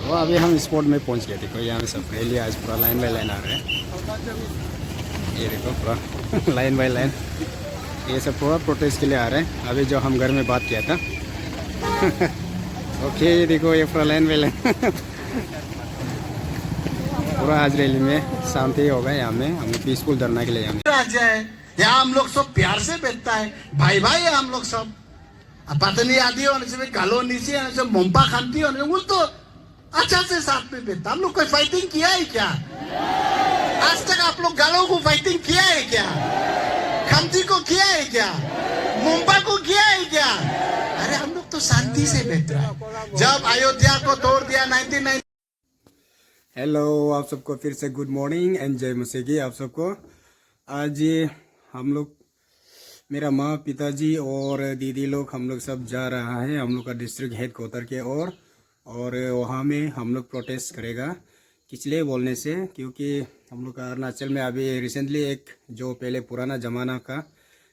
तो अभी हम स्पॉट में पहुंच गए। देखो यहाँ में सब रैली आज पूरा लाइन बाई लाइन आ रहे हैं। ये देखो पूरा लाइन बाई लाइन, ये सब पूरा प्रोटेस्ट के लिए आ रहे हैं। अभी जो हम घर में बात किया था ओके, ये देखो ये पूरा लाइन बाई लाइन पूरा आज रैली में शांति होगा। यहाँ में हम पीसफुल धरना के लिए यहाँ हम लोग सब प्यार से बैठता है, भाई भाई है हम लोग सब। पत्नी आदि होने से गालो नीचे होने से मोम्पा खानती होने वो तो अच्छा से साथ में बैठता। हम लोग कोई फाइटिंग किया है क्या? आज तक आप लोग गालों को फाइटिंग किया है क्या? खमती को किया है क्या? मोम्पा को किया है क्या? अरे हम लोग तो शांति से बैठ रहा है। जब अयोध्या को तोड़ दिया 1990। हेलो आप सबको फिर से गुड मॉर्निंग एंड जय मसीह की आप सबको। आज हम लोग, मेरा माँ, पिताजी और दीदी लोग, हम लोग सब जा रहा है हम लोग का डिस्ट्रिक्ट हेड क्वार्टर के और वहाँ में हम लोग प्रोटेस्ट करेगा किचले बोलने से, क्योंकि हम लोग का अरुणाचल में अभी रिसेंटली एक जो पहले पुराना ज़माना का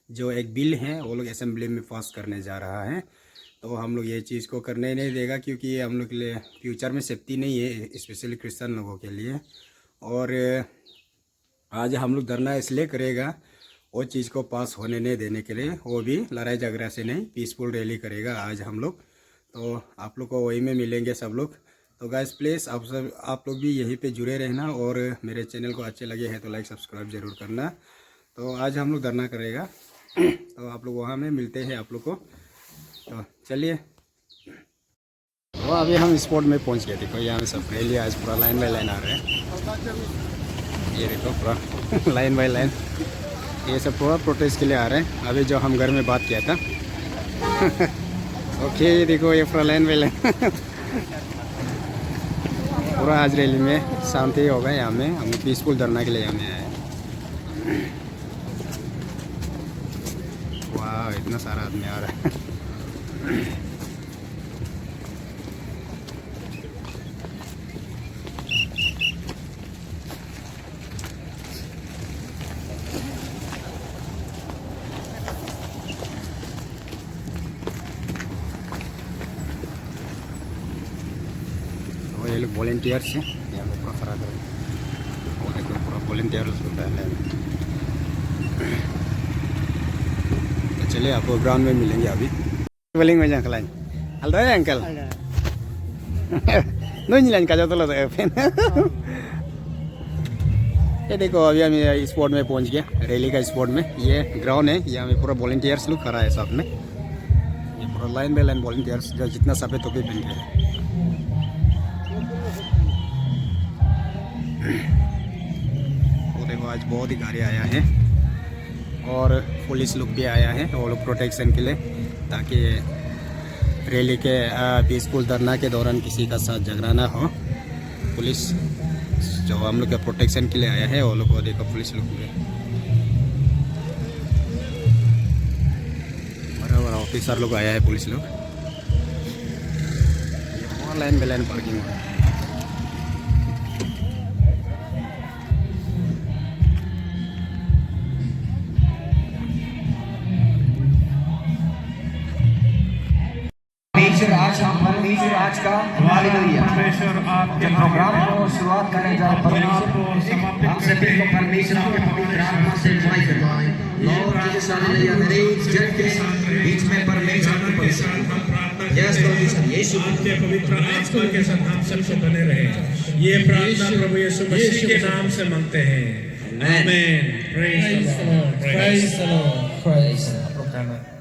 जो एक बिल है वो लोग असेंबली में पास करने जा रहा है। तो हम लोग ये चीज़ को करने नहीं देगा, क्योंकि ये हम लोग के लिए फ्यूचर में सेफ्टी नहीं है, स्पेशली क्रिश्चियन लोगों के लिए। और आज हम लोग धरना इसलिए करेगा वो चीज़ को पास होने नहीं देने के लिए, वो भी लड़ाई झगड़ा से नहीं, पीसफुल रैली करेगा आज हम लोग। तो आप लोग को वही में मिलेंगे सब लोग। तो गाइस प्लीज़ आप लोग भी यहीं पे जुड़े रहना, और मेरे चैनल को अच्छे लगे हैं तो लाइक सब्सक्राइब ज़रूर करना। तो आज हम लोग धरना करेगा तो आप लोग वहाँ में मिलते हैं आप लोग को। तो चलिए, तो अभी हम स्पॉट में पहुँच गए। देखो यहाँ में सब रैली आज पूरा लाइन बाई लाइन आ रहे हैं। ये देखो पूरा लाइन बाई लाइन, ये सब पूरा प्रोटेस्ट के लिए आ रहे हैं। अभी जो हम घर में बात किया था ओके, ये देखो ये पूरा लाइन बाई लाइन पूरा आज रैली में शांति होगा। यहाँ में हम पीसफुल धरना के लिए यहाँ में आए हैं। वाह, इतना सारा आदमी आ रहा है। ये लोग वॉलेंटियर्स हैं, यहाँ पे पूरा खड़ा करें और एकदम पूरा वॉलेंटियर्स होता है। तो चलिए आपको ग्राउंड में मिलेंगे अभी। बोलिंग में जाए लाइन हल्दा है अंकल नहीं लाइन का जाता लगा फिर। ये देखो अभी हम स्पॉट में पहुंच गया, रैली का स्पॉट में। ये ग्राउंड है, यहाँ में पूरा वॉलेंटियर्स लोग खड़ा है साथ में। ये पूरा लाइन बाई लाइन वॉलेंटियर्स जो जितना सफ़ेद टोपी पहन के। वो देखो आज बहुत ही गाड़ी आया है और पुलिस लोग भी आया है, वो लोग प्रोटेक्शन के लिए, ताकि रैली के पीसफुल धरना के दौरान किसी का साथ झगड़ा ना हो। पुलिस जो हम लोग के प्रोटेक्शन के लिए आया है, वो लोग को देखो पुलिस लोग भी, बड़ा बड़ा ऑफिसर लोग आया है, पुलिस लोग। लाइन बाई लाइन पार्किंग है। परमेश्वर आज का हालेलुया जब प्रोग्राम को शुरुआत करने जा रहे हैं, आप सभी को परमेश्वर आपके पवित्र आत्मा से इनवाइट करवाएं। लॉर्ड जीसस हालेलुया, मेरे जन के बीच में परमेश्वर की पवित्र यस लॉर्ड यीशु आपके पवित्र आत्मा के साथ हम सबसे बने रहे। ये प्रार्थना प्रभु यीशु मसीह के नाम से मांगते हैं, आमीन। Praise the Lord, praise the Lord, praise the Lord.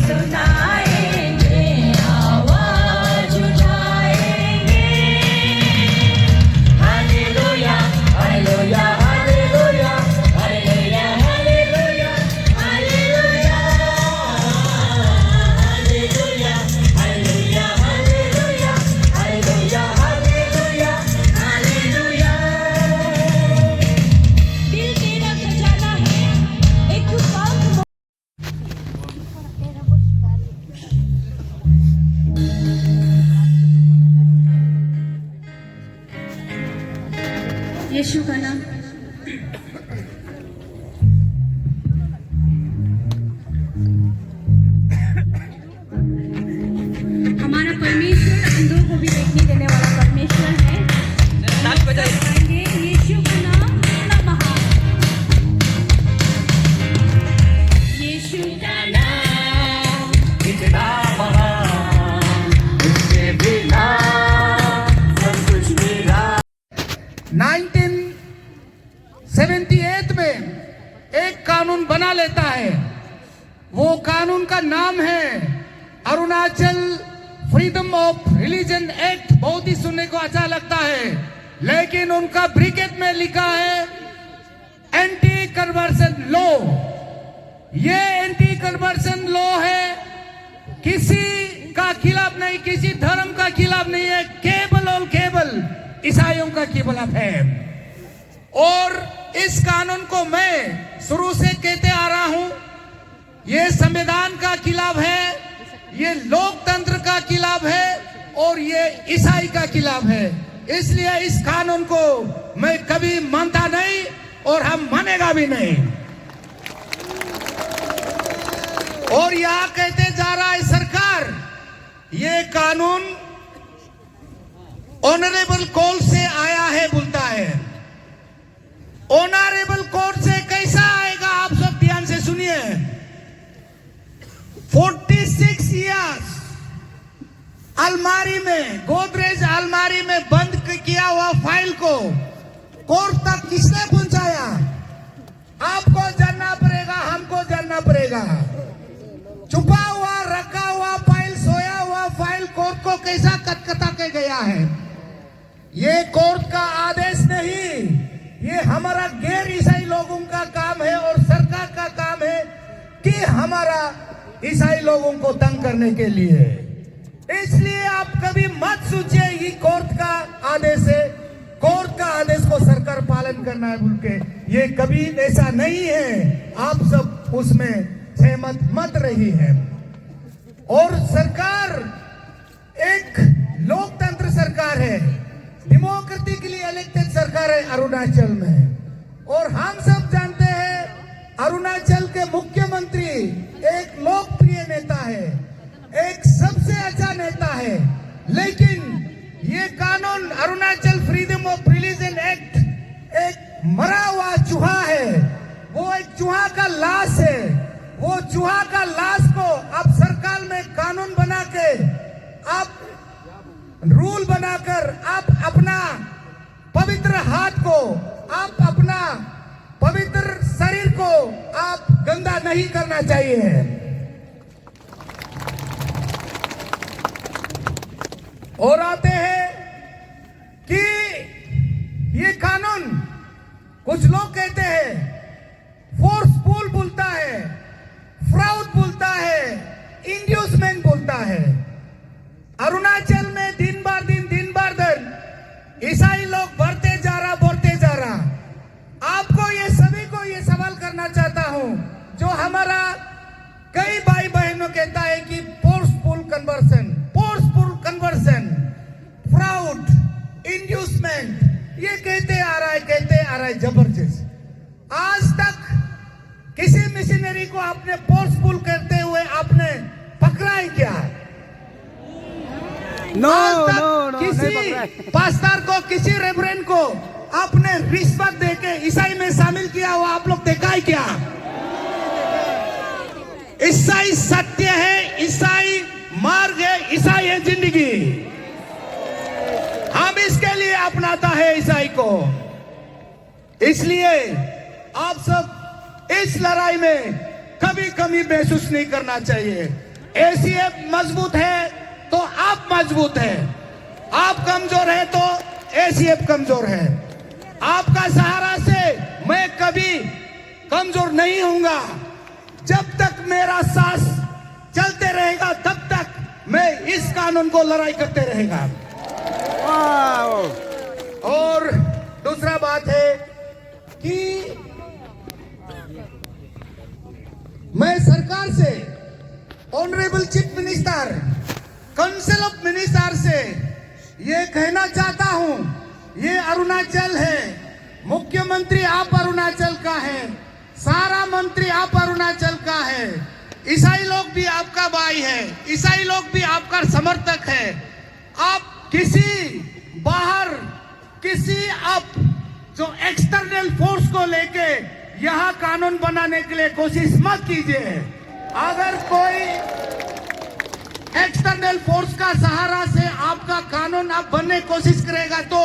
सुनाएंगे, आवाज उठाएंगे। यीशु का नाम। हमारा परमेश्वर अंधों को भी देखने देने वाला परमेश्वर है। गाएंगे यीशु का नाम कितना महान। यीशु का नाम कितना महान, उसके बिना सब कुछ मेरा। 1978 में एक कानून बना लेता है। वो कानून का नाम है Arunachal freedom of religion act. बहुत ही सुनने को अच्छा लगता है, लेकिन उनका ब्रिकेट में लिखा है एंटी कन्वर्सन लॉ। ये एंटी कन्वर्सन लॉ है, किसी का खिलाफ नहीं, किसी धर्म का खिलाफ नहीं है, केवल और केवल ईसाइयों का खिलाफ है। और इस कानून को मैं शुरू से कहते आ रहा हूं, ये संविधान का खिलाफ है, ये लोकतंत्र का खिलाफ है और ये ईसाई का खिलाफ है। इसलिए इस कानून को मैं कभी मानता नहीं और हम मानेगा भी नहीं। और यहां कहते जा रहा है सरकार, ये कानून ऑनरेबल कोर्ट से आया है बोलता है। ऑनरेबल कोर्ट से कैसा आएगा, आप सब ध्यान से सुनिए। 46 इयर्स अलमारी में, गोदरेज अलमारी में बंद किया हुआ फाइल को कोर्ट तक किसने पहुंचाया? आपको जानना पड़ेगा, हमको जानना पड़ेगा। छुपा हुआ, रखा हुआ फाइल, सोया हुआ फाइल कोर्ट को कैसा कटकटा के गया है। ये कोर्ट का आदेश नहीं, ये हमारा गैर ईसाई लोगों का काम है और सरकार का काम है कि हमारा ईसाई लोगों को तंग करने के लिए। इसलिए आप कभी मत सोचिए ये कोर्ट का आदेश है, कोर्ट का आदेश को सरकार पालन करना है बोल के, ये कभी ऐसा नहीं है। आप सब उसमें सहमत मत रही है। और सरकार एक लोकतंत्र सरकार है, डेमोक्रेटिकली इलेक्टेड सरकार है अरुणाचल में। और हम सब जानते हैं अरुणाचल के मुख्यमंत्री एक लोकप्रिय नेता है, एक सबसे अच्छा नेता है। लेकिन ये कानून Arunachal freedom of religion act एक मरा हुआ चूहा है, वो एक चूहा का लाश है। वो चूहा का लाश को आप सरकार में कानून बना के, आप रूल बनाकर, आप अपना पवित्र हाथ को, आप अपना पवित्र शरीर को आप गंदा नहीं करना चाहिए। और आते हैं कि ये कानून, कुछ लोग कहते हैं फोर्सफुल बोलता है, फ्रॉड बोलता है, इंड्यूसमेंट बोलता है। अरुणाचल में दिन बार दिन ईसाई लोग बढ़ते जा रहा। आपको ये सभी को ये सवाल करना चाहता हूं, जो हमारा कई भाई बहनों कहता है कि फोर्सफुल कन्वर्सन, फ्रॉड, इंड्यूसमेंट, ये कहते आ रहा है जबरदस्त। आज तक किसी मिशनरी को आपने फोर्सफुल करते हुए आपने पकड़ा है क्या? नो किसी पास्टर को, किसी रेवरेंड को आपने रिश्वत देके ईसाई में शामिल किया हुआ आप लोग देखा है क्या? ईसाई सत्य है, ईसाई मार्ग है, ईसाई है जिंदगी। हम इसके लिए अपनाता है ईसाई को। इसलिए आप सब इस लड़ाई में कभी कमी महसूस नहीं करना चाहिए। एसीएफ मजबूत है तो आप मजबूत है, आप कमजोर है तो एसीएफ कमजोर है। आपका सहारा से मैं कभी कमजोर नहीं होऊंगा। जब तक मेरा सांस चलते रहेगा तब तक मैं इस कानून को लड़ाई करते रहेगा। और दूसरा बात है कि मैं सरकार से, honourable chief minister, council of minister से ये कहना चाहता हूं, ये अरुणाचल है, मुख्यमंत्री आप अरुणाचल का है, सारा मंत्री आप अरुणाचल का है, ईसाई लोग भी आपका भाई है, ईसाई लोग भी आपका समर्थक है। आप किसी बाहर किसी आप जो एक्सटर्नल फोर्स को लेके यहाँ कानून बनाने के लिए कोशिश मत कीजिए। अगर कोई एक्सटर्नल फोर्स का सहारा से आपका कानून आप बनने की कोशिश करेगा तो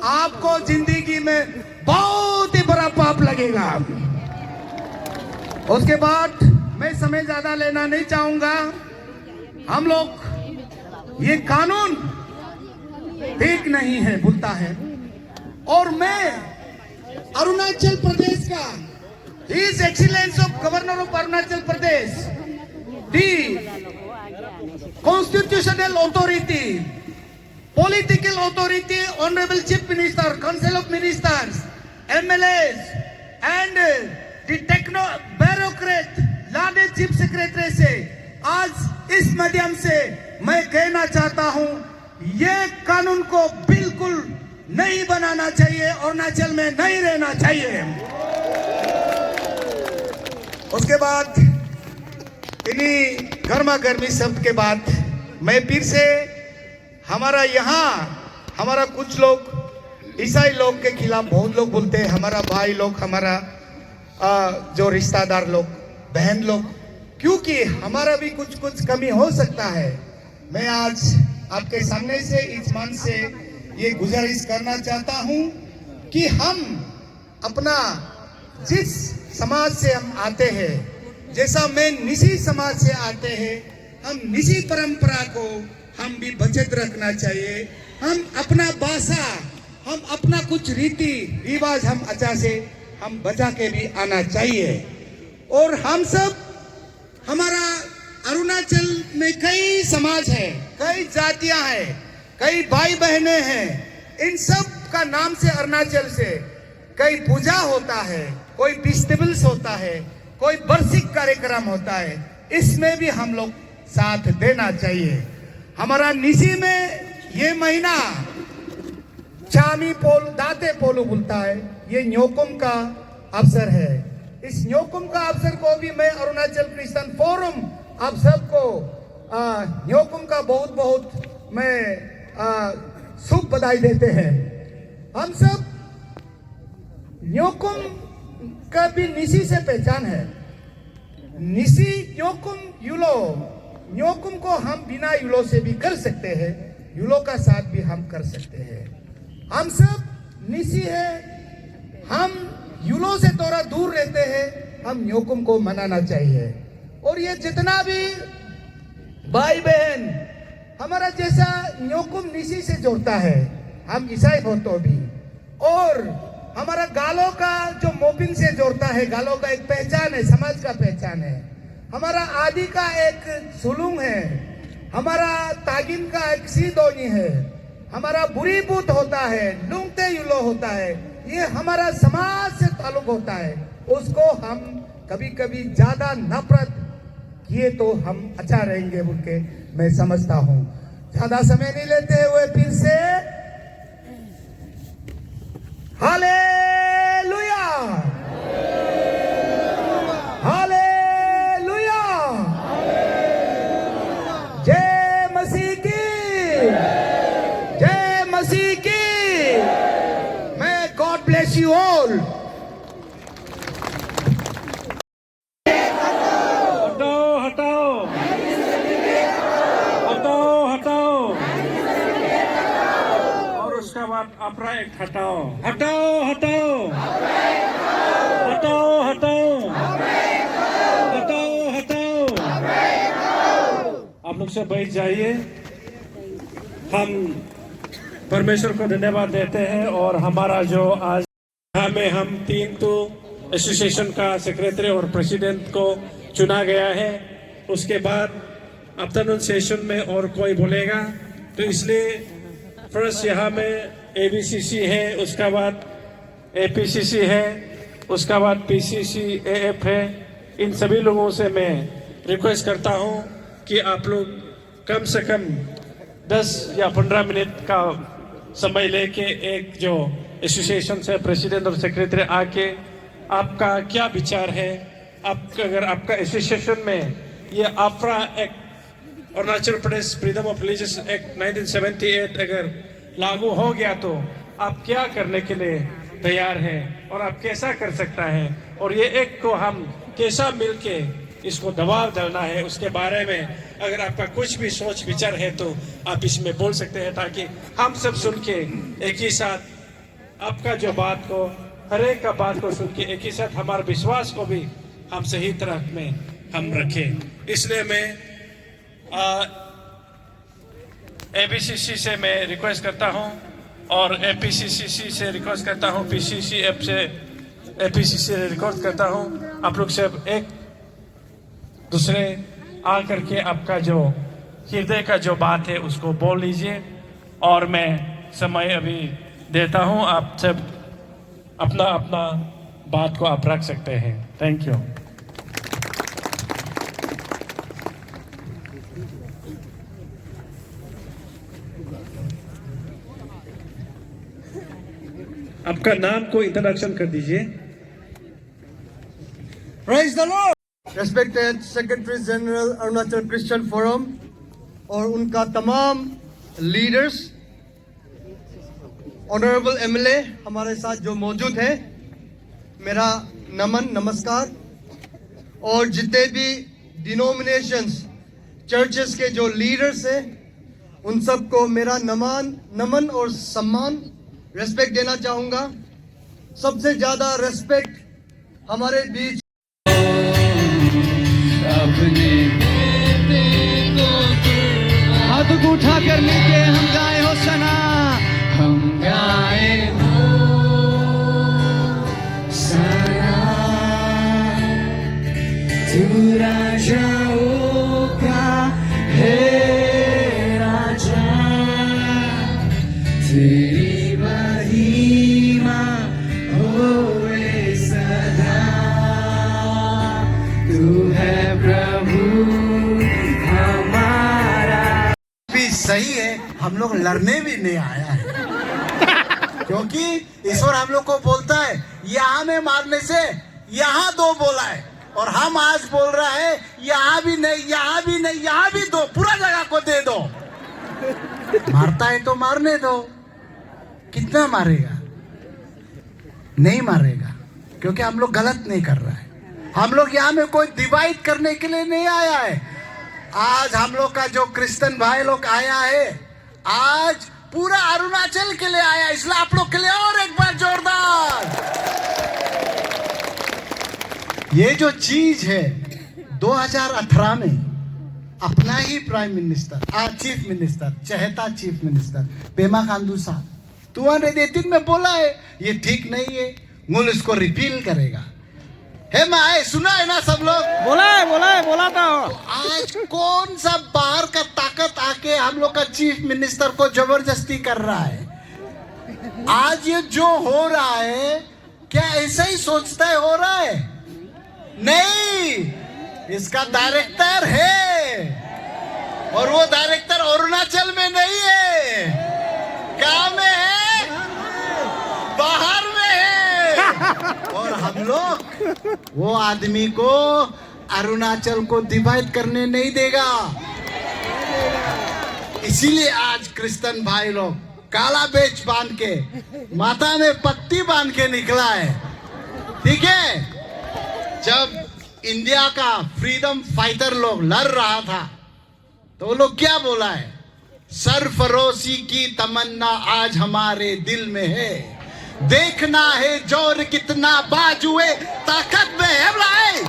आपको जिंदगी में बहुत ही बड़ा पाप लगेगा। उसके बाद मैं समय ज्यादा लेना नहीं चाहूंगा। हम लोग ये कानून ठीक नहीं है बोलता है, और मैं अरुणाचल प्रदेश का his excellence of governor of Arunachal Pradesh the constitutional authority, political authority, honorable chief minister, council of ministers, MLAs and the techno bureaucrat, Lade chief secretary से आज इस माध्यम से मैं कहना चाहता हूं, ये कानून को बिल्कुल नहीं बनाना चाहिए, अरुणाचल में नहीं रहना चाहिए। उसके बाद इन्हीं गर्मा गर्मी शब्द के बाद मैं फिर से हमारा यहाँ हमारा कुछ लोग ईसाई लोग के खिलाफ बहुत लोग बोलते हैं, हमारा भाई लोग, हमारा जो रिश्तेदार लोग, बहन लोग, क्योंकि हमारा भी कुछ कुछ कमी हो सकता है। मैं आज आपके सामने से इस मंच से ये गुजारिश करना चाहता हूं कि हम अपना जिस समाज से हम आते हैं, जैसा मैं निसी समाज से आते हैं, हम निसी परंपरा को हम भी बचत रखना चाहिए। हम अपना भाषा, हम अपना कुछ रीति रिवाज हम अच्छा से हम बचा के भी आना चाहिए। और हम सब, हमारा अरुणाचल में कई समाज है, कई जातियां हैं, कई भाई बहनें हैं, इन सब का नाम से अरुणाचल से कई पूजा होता है, कोई फेस्टिवल्स होता है, कोई वार्षिक कार्यक्रम होता है, इसमें भी हम लोग साथ देना चाहिए। हमारा निसी में ये महीना चामी पोल दाते पोलो बोलता है, ये न्योकुम का अवसर है। इस न्योकुम का अवसर को भी मैं अरुणाचल क्रिश्चियन फोरम आप सबको न्योकुम का बहुत बहुत मैं शुभ बधाई देते हैं। हम सब न्योकुम का भी निसी से पहचान है। निसी न्योकुम यूलो, न्योकुम को हम बिना यूलो से भी कर सकते हैं, यूलो का साथ भी हम कर सकते हैं। हम सब निसी है, हम यूलो से थोड़ा दूर रहते हैं, हम न्योकुम को मनाना चाहिए। और ये जितना भी भाई बहन हमारा जैसा न्योकुम निसी से जोड़ता है, हम ईसाई हो तो भी, और हमारा गालो का जो मोपिन से जोड़ता है, गालो का एक पहचान है, समाज का पहचान है। हमारा आदि का एक सुलूंग है, हमारा तागिन का एक सीदोनी है, हमारा बुरी बूत होता है, लुंगते युलो होता है, ये हमारा समाज से ताल्लुक होता है। उसको हम कभी कभी ज्यादा नफरत किए तो हम अच्छा रहेंगे बोल के मैं समझता हूँ। ज्यादा समय नहीं लेते हुए फिर से हालेलुया, हालेलुया, जय मसीह की, जय मसीह की। मैं गॉड ब्लेस यू ऑल। अपना एक हटाओ, हटाओ, हटाओ, हटाओ, हटाओ, हटाओ, हटाओ। आप लोग सब बैठ जाइए। हम परमेश्वर को धन्यवाद देते हैं। और हमारा जो आज में हम 3 तो एसोसिएशन का सेक्रेटरी और प्रेसिडेंट को चुना गया है। उसके बाद आफ्टरनून सेशन में और कोई बोलेगा तो इसलिए फर्स्ट यहाँ में ABCC है, उसका बाद APCC है, उसका बाद PCC AF है। इन सभी लोगों से मैं रिक्वेस्ट करता हूँ कि आप लोग कम से कम 10 या 15 मिनट का समय लेके एक जो एसोसिएशन से प्रेसिडेंट और सेक्रेटरी आके आपका क्या विचार है? आप अगर आपका एसोसिएशन में ये AFRA act, Arunachal Pradesh freedom of religious act 1978 अगर लागू हो गया तो आप क्या करने के लिए तैयार हैं और आप कैसा कर सकता है, और ये एक्ट को हम कैसा मिलके इसको दबाव डालना है, उसके बारे में अगर आपका कुछ भी सोच विचार है तो आप इसमें बोल सकते हैं, ताकि हम सब सुन के एक ही साथ आपका जो बात को, हर एक का बात को सुन के एक ही साथ हमारे विश्वास को भी हम सही तरह में हम रखें। इसलिए मैं एबीसीसी से मैं रिक्वेस्ट करता हूं और एपीसीसी से रिक्वेस्ट करता हूं, पीसीसी ऐप से एपीसीसी से रिक्वेस्ट करता हूं, आप लोग सब एक दूसरे आकर के आपका जो हृदय का जो बात है उसको बोल लीजिए। और मैं समय अभी देता हूं, आप सब अपना अपना बात को आप रख सकते हैं। Thank you. आपका नाम को इंट्रोडक्शन कर दीजिए। Praise the Lord! Respected Secretary General Arunachal Christian forum और उनका तमाम लीडर्स, ऑनरेबल एमएलए हमारे साथ जो मौजूद है, मेरा नमन नमस्कार। और जितने भी डिनोमिनेशंस चर्चेस के जो लीडर्स हैं उन सबको मेरा नमन और सम्मान, रेस्पेक्ट देना चाहूँगा। सबसे ज़्यादा रेस्पेक्ट हमारे बीच हाथ को उठा कर लेके हम गाए हो सना, हम गाए हो सना, तू राजाओं का है राजा, तेरी महिमा होए सदा, तू है प्रभु हमारा। भी सही है, हम लोग लड़ने भी नहीं आया है क्योंकि ईश्वर हम लोग को बोलता है यहाँ में मारने से यहाँ दो बोला है, और हम आज बोल रहा है यहाँ भी नहीं, यहाँ भी नहीं, यहाँ भी दो, पूरा जगह को दे दो। मारता है तो मारने दो, कितना मारेगा? नहीं मारेगा, क्योंकि हम लोग गलत नहीं कर रहा है। हम लोग यहाँ में कोई डिवाइड करने के लिए नहीं आया है। आज हम लोग का जो क्रिश्चियन भाई लोग आया है, आज पूरा अरुणाचल के लिए आया, इसलिए आप लोग के लिए और एक बार जोरदार। ये जो चीज है 2018 में अपना ही प्राइम मिनिस्टर, चीफ मिनिस्टर, चहेता चीफ मिनिस्टर पेमा खांडू साहब 218 में बोला है ये ठीक नहीं है, मूल इसको रिपील करेगा। है मैं सुना है ना सब लोग? बोला था। आज कौन सा बाहर का ताकत आके हम लोग का चीफ मिनिस्टर को जबरदस्ती कर रहा है? आज ये जो हो रहा है क्या ऐसा ही सोचता है हो रहा है? नहीं, इसका डायरेक्टर है, और वो डायरेक्टर अरुणाचल में नहीं है, कहाँ में है? बाहर में है। और हम लोग वो आदमी को अरुणाचल को डिवाइड करने नहीं देगा। इसीलिए आज क्रिश्चियन भाई लोग काला बेच बांध के, माथा में पट्टी बांध के निकला है। ठीक है, जब इंडिया का फ्रीडम फाइटर लोग लड़ रहा था तो वो लोग क्या बोला है? सरफरोशी की तमन्ना आज हमारे दिल में है, देखना है जोर कितना बाजुए ताकत में है भाई।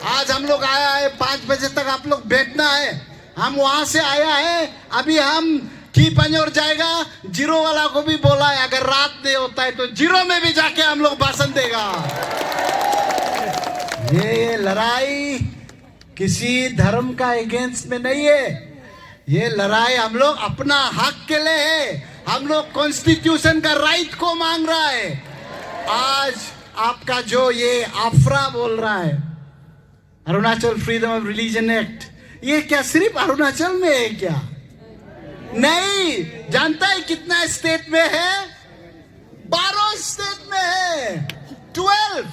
आज हम लोग आया है 5 बजे तक आप लोग बैठना है, हम वहां से आया है, अभी हम की पंजोर जाएगा। जीरो वाला को भी बोला है अगर रात नहीं होता है तो जीरो में भी जाके हम लोग भाषण देगा। ये लड़ाई किसी धर्म का अगेंस्ट में नहीं है, ये लड़ाई हम लोग अपना हक के लिए है। हम लोग कॉन्स्टिट्यूशन का राइट को मांग रहा है। आज आपका जो ये आफ्रा बोल रहा है, Arunachal freedom of religion act, ये क्या सिर्फ अरुणाचल में है क्या? नहीं, जानता है कितना स्टेट में है? में है 12।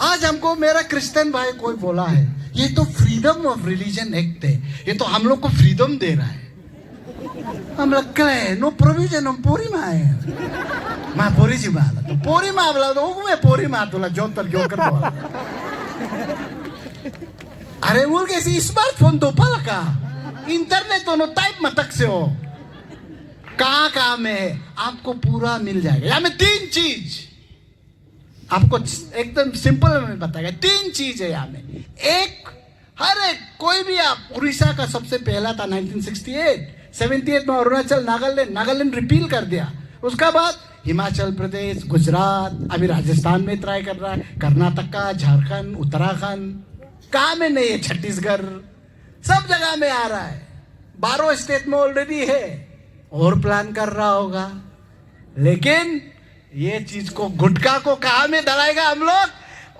आज हमको मेरा क्रिश्चियन भाई कोई बोला है ये तो फ्रीडम ऑफ रिलीजन एक्ट है, ये तो हम लोग को फ्रीडम दे रहा है। हम लोग कहे नो प्रोविजन हम पोरी मा है मा पोरी जी बाला तो पोरी मा बोला तो मैं पोरी मा तुला जोन तर क्यों कर बोला। अरे बोल कैसे स्मार्टफोन तो पल का इंटरनेट तो नो टाइप मतक से हो कहाँ में आपको पूरा मिल जाएगा। यहाँ में 3 चीज आपको एकदम सिंपल में बताएगा। 3 चीज है यहाँ में। एक हर एक कोई भी आप उड़ीसा का सबसे पहला था 1968, 78 में अरुणाचल नागालैंड रिपील कर दिया। उसका बाद हिमाचल प्रदेश, गुजरात, अभी राजस्थान में ट्राई कर रहा है, कर्नाटका, झारखंड, उत्तराखंड, कहाँ में नहीं है, छत्तीसगढ़, सब जगह में आ रहा है। 12 स्टेट में ऑलरेडी है और प्लान कर रहा होगा। लेकिन ये चीज को गुटखा को कहाँ में डालेगा हम लोग?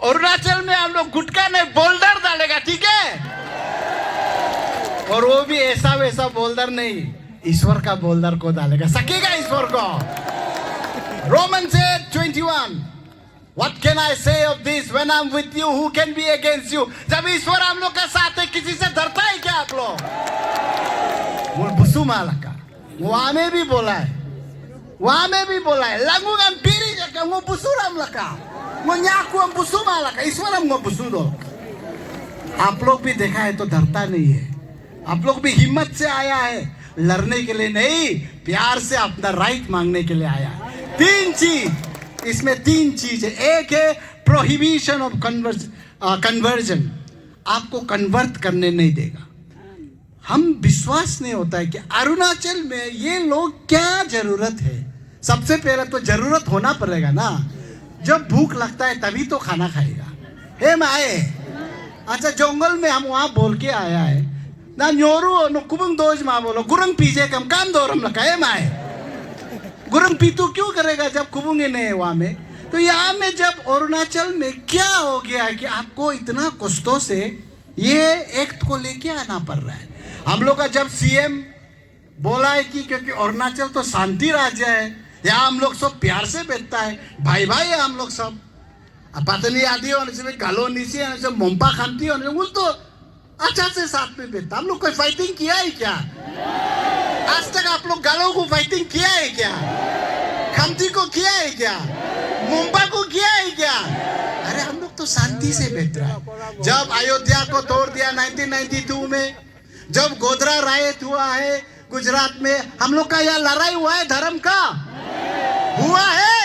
अरुणाचल में हम लोग गुटखा नहीं बोल्डर डालेगा, ठीक है? और वो भी ऐसा वैसा बोल्डर नहीं, ईश्वर का बोल्डर को डालेगा। सकेगा ईश्वर को? Romans 8:21 What can I say of this? When I'm with you, who can be against you? जब ईश्वर हम लोग का साथ है, किसी से डरता है क्या आप लोग? वो बुसु माला का वहां में भी बोला है, वहां में भी बोला है लंगू हम पीरी जगह वो बुसुराम लका वो न्याकू हम बुसु माला का ईश्वर हम बुसु दो। आप लोग भी देखा है तो डरता नहीं है। आप लोग भी हिम्मत से आया है, लड़ने के लिए नहीं, प्यार से अपना राइट मांगने के लिए आया है। 3 चीज इसमें, 3 चीज है। एक है प्रोहिबिशन ऑफ कन्वर्जन, आपको कन्वर्ट करने नहीं देगा। हम विश्वास नहीं होता है कि अरुणाचल में ये लोग क्या जरूरत है। सबसे पहले तो जरूरत होना पड़ेगा ना, जब भूख लगता है तभी तो खाना खाएगा। हे माए, अच्छा जंगल में हम वहां बोल के आया है ना न्योरू नो कुबंग दोज मा बोलो गुरंग पीजे कम काम दोरम लगा। हे माए, गुरंग पीतू क्यों करेगा जब कुबंगे नहीं है वहां में? तो यहाँ में जब अरुणाचल में क्या हो गया है कि आपको इतना कष्टों से ये एक्ट को लेके आना पड़ रहा है। हम लोग का जब सीएम बोला है कि क्योंकि अरुणाचल तो शांति राज्य है, यहाँ हम लोग सब प्यार से बैठता है, भाई भाई है हम लोग सब। पतनी आदि होने से गालो नीचे होने से मोम्पा खानती होने से तो अच्छा से साथ में बैठता। हम लोग कोई फाइटिंग किया है क्या? आज तक आप लोग गालों को फाइटिंग किया है क्या? खमती को किया है क्या? मोम्पा को किया है क्या? अरे हम लोग तो शांति से बैठ रहा है। जब अयोध्या को तोड़ दिया 1992 में, जब गोधरा रायत हुआ है गुजरात में, हम लोग का यहाँ लड़ाई हुआ है धर्म का? हुआ है?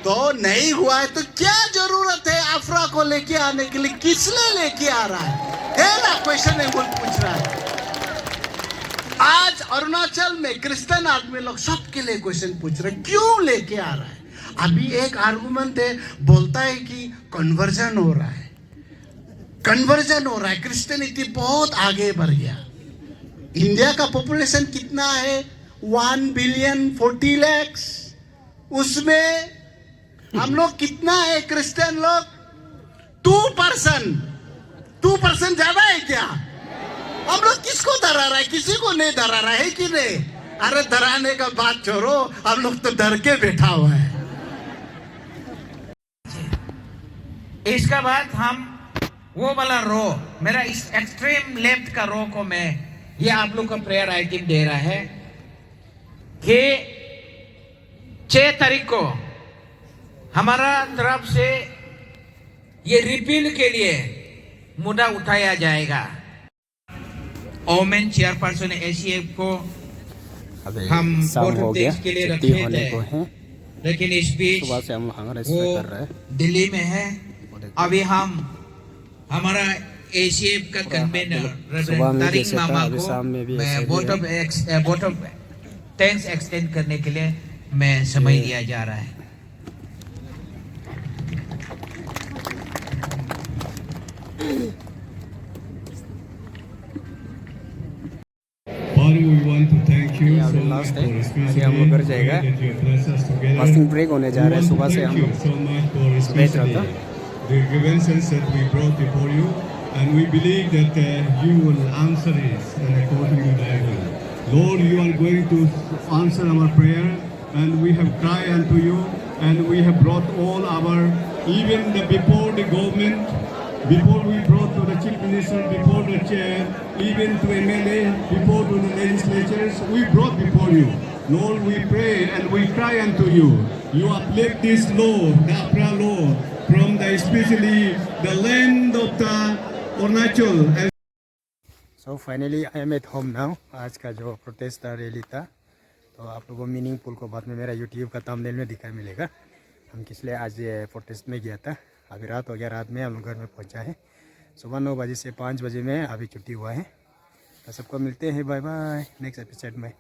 तो नहीं हुआ है तो क्या जरूरत है अफरा को लेके आने के लिए? किसने लेके आ रहा है? ना क्वेश्चन पूछ रहा है। आज अरुणाचल में क्रिश्चियन आदमी लोग सबके लिए क्वेश्चन पूछ रहे, क्यों लेके आ रहा है? अभी एक आर्गुमेंट है, बोलता है कि कन्वर्जन हो रहा है, कन्वर्जन हो रहा है, क्रिश्चियनिटी बहुत आगे बढ़ गया। इंडिया का पॉपुलेशन कितना है? 1 बिलियन 40 लाख। उसमें हम लोग कितना है क्रिश्चियन लोग? 2% ज्यादा है क्या? हम लोग किसको डरा रहा है? किसी को नहीं डरा रहा है कि नहीं? अरे डराने का बात छोड़ो, हम लोग तो डर के बैठा हुआ है। इसका बाद हम वो वाला रो, मेरा इस एक्सट्रीम लेफ्ट का रो को मैं ये आप लोग को प्रेयर आइटम दे रहा है कि 6 तारीख को हमारा तरफ से ये रिपील के लिए मुद्दा उठाया जाएगा। ओमेन चेयरपर्सन एसीएफ को हम वोट देश के लिए रखे थे, लेकिन इस बीच वो दिल्ली में है। अभी हम हमारा एसीएफ का कन्वेनर तारिक मामा को वोट ऑफ थैंक्स एक्सटेंड करने के लिए मैं समय दिया जा रहा है। Father, we want to thank you so much last for है, this अभी हम लोग घर जाएगा। that you bless us together. Fasting break होने जा We रहा है। want to सुबह से thank हम you लोग so much for बैठ रहा especially था। the grievances that we brought before you, and we believe that you will answer it and according to thy will. Lord, you are going to answer our prayer, and we have cried unto you, and we have brought all our, even before the government, before we brought to the chief minister, before the chair, even to MLA, before to the legislatures, we brought before you. Lord, we pray and we cry unto you. You uplift this law, the APRA law, from the especially the land of the Arunachal. And So finally I am at home now. आज का जो protest rally था, तो आप लोगों को meaningful को बाद में मेरा यूट्यूब का थंबनेल में दिखाई मिलेगा। हम किस लिए आज ये प्रोटेस्ट में गया था। अभी रात हो गया, रात में हम लोग घर में पहुंचा है। सुबह 9 बजे से 5 बजे में अभी छुट्टी हुआ है। तो सबको मिलते हैं, बाय बाय नेक्स्ट एपिसोड में।